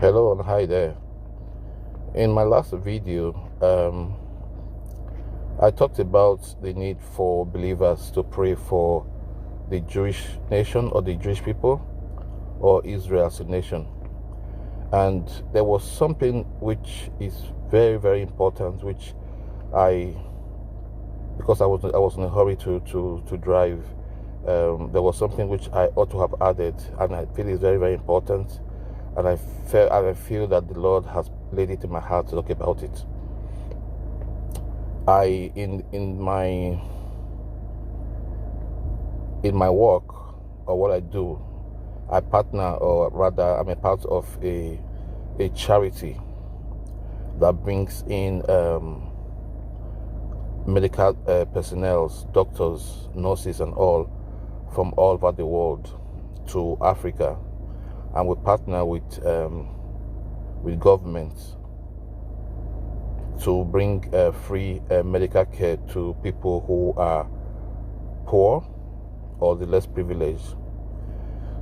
Hello and hi there. In my last video, I talked about the need for believers to pray for the Jewish nation or the Jewish people or Israel as a nation. And there was something which is very, very important, which because I was in a hurry to drive, there was something which I ought to have added, and I feel is very, very important. And I feel that the Lord has laid it in my heart to talk about it. In my work or what I do, I partner, or rather I'm a part of a charity that brings in medical personnel, doctors, nurses and all from all over the world to Africa, and we partner with governments to bring free medical care to people who are poor or the less privileged.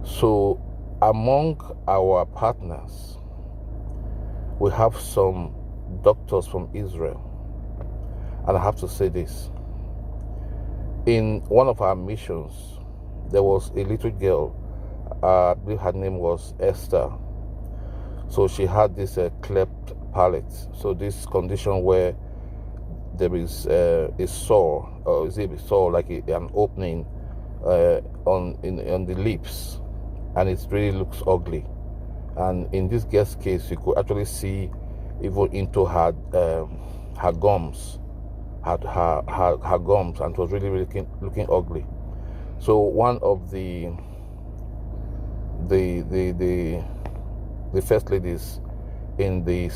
So among our partners, we have some doctors from Israel. And I have to say this. In one of our missions, there was a little girl, I believe her name was Esther. So she had this cleft palate. So this condition where there is a sore, or is it a sore, like an opening on the lips, and it really looks ugly. And in this girl's case, you could actually see even into her gums, her gums, and it was really looking ugly. So one of the first ladies in the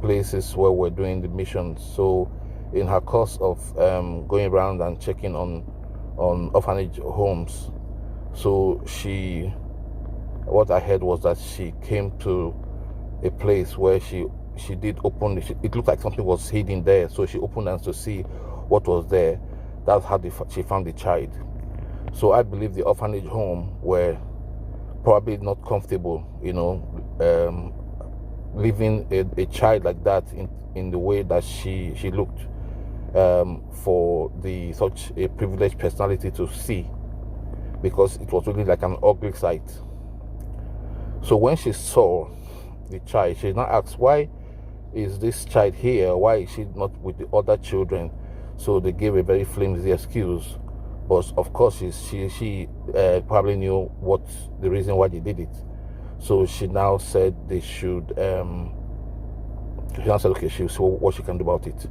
places where we're doing the missions, so in her course of going around and checking on orphanage homes, so what I heard was that she came to a place where she did open, it looked like something was hidden there, so she opened and to see what was there. That's how she found the child. So I believe the orphanage home were probably not comfortable, leaving a child like that in the way that she looked, for such a privileged personality to see, because it was really like an ugly sight. So when she saw the child, she now asked, why is this child here? Why is she not with the other children? So they gave a very flimsy excuse, but of course she probably knew what the reason why they did it. So she now said they should. She now said, okay, she'll see what she can do about it.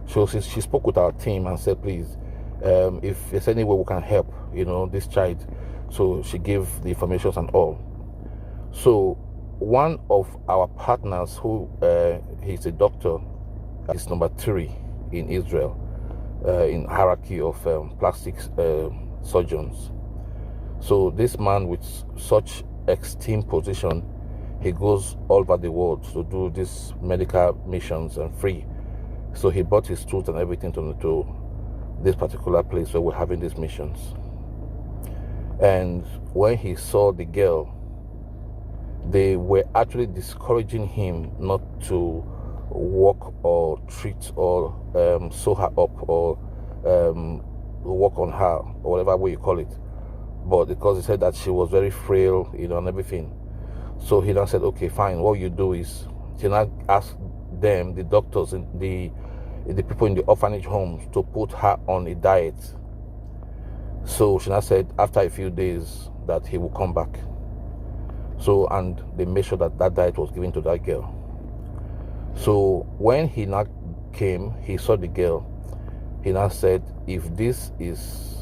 So she spoke with our team and said, please, if there's any way we can help, this child. So she gave the information and all. So one of our partners, who he's a doctor, is number 3 in Israel, in hierarchy of plastic surgeons. So this man with such esteemed position, he goes all over the world to do these medical missions and free. So he brought his tools and everything to this particular place where we're having these missions. And when he saw the girl, they were actually discouraging him not to walk or treat or sew her up or work on her, or whatever way you call it. But because he said that she was very frail, and everything. So he now said, okay, fine, what you do is, he now asked them, the doctors and the people in the orphanage homes, to put her on a diet. So she now said after a few days that he will come back. So, and they made sure that diet was given to that girl. So when he now came, he saw the girl. He now said, if this is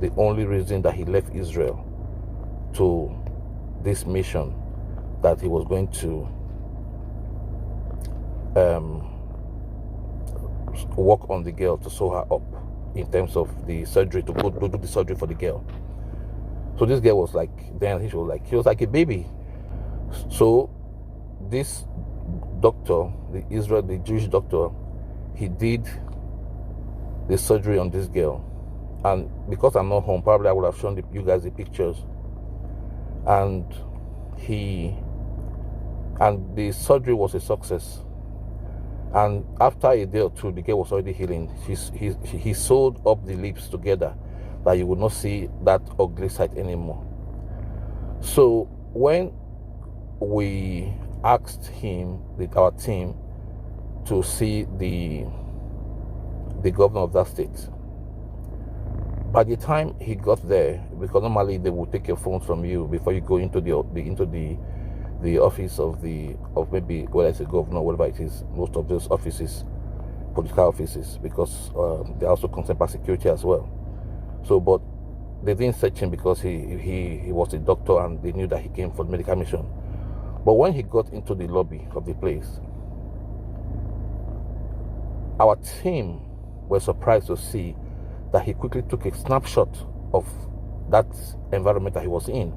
the only reason that he left Israel to this mission, that he was going to work on the girl to sew her up, in terms of the surgery, to go to do the surgery for the girl. So this girl was like, then she was like a baby. So this doctor, the Jewish doctor, he did the surgery on this girl. And because I'm not home, probably I would have shown you guys the pictures. And he and the surgery was a success. And after a day or two, the girl was already healing. He sewed up the lips together that you would not see that ugly sight anymore. So when we asked him, our team, to see the governor of that state, by the time he got there, because normally they will take your phone from you before you go into the office of maybe whether it's a governor, whatever it is, most of those offices, political offices, because they're also concerned by security as well. So, but they didn't search him because he was a doctor and they knew that he came for the medical mission. But when he got into the lobby of the place, our team were surprised to see that he quickly took a snapshot of that environment that he was in.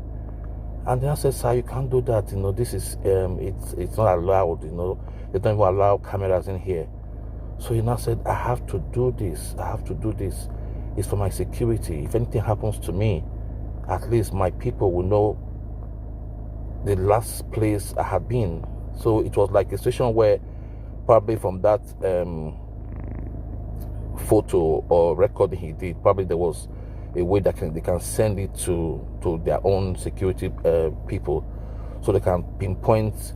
And then I said, sir, you can't do that. This is, it's not allowed. They don't even allow cameras in here. So he now said, I have to do this. I have to do this. It's for my security. If anything happens to me, at least my people will know the last place I have been. So it was like a situation where probably from that photo or recording he did, probably there was a way that they can send it to their own security people, so they can pinpoint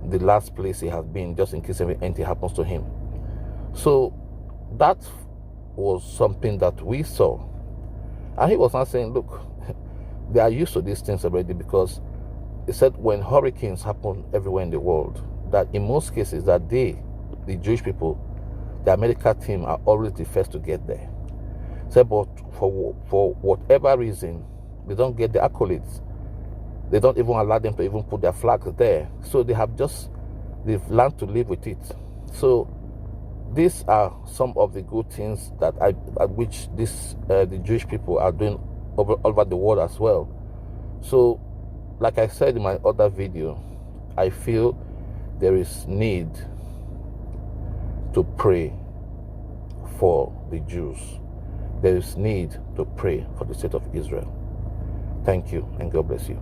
the last place he has been, just in case anything happens to him. So that was something that we saw, and he was not saying, look, they are used to these things already, because he said when hurricanes happen everywhere in the world, that in most cases that the Jewish people, the medical team, are always the first to get there. So, but for whatever reason, they don't get the accolades. They don't even allow them to even put their flags there. So they've learned to live with it. So these are some of the good things that which the Jewish people are doing all over the world as well. So, like I said in my other video, I feel there is need to pray for the Jews. There is need to pray for the state of Israel. Thank you, and God bless you.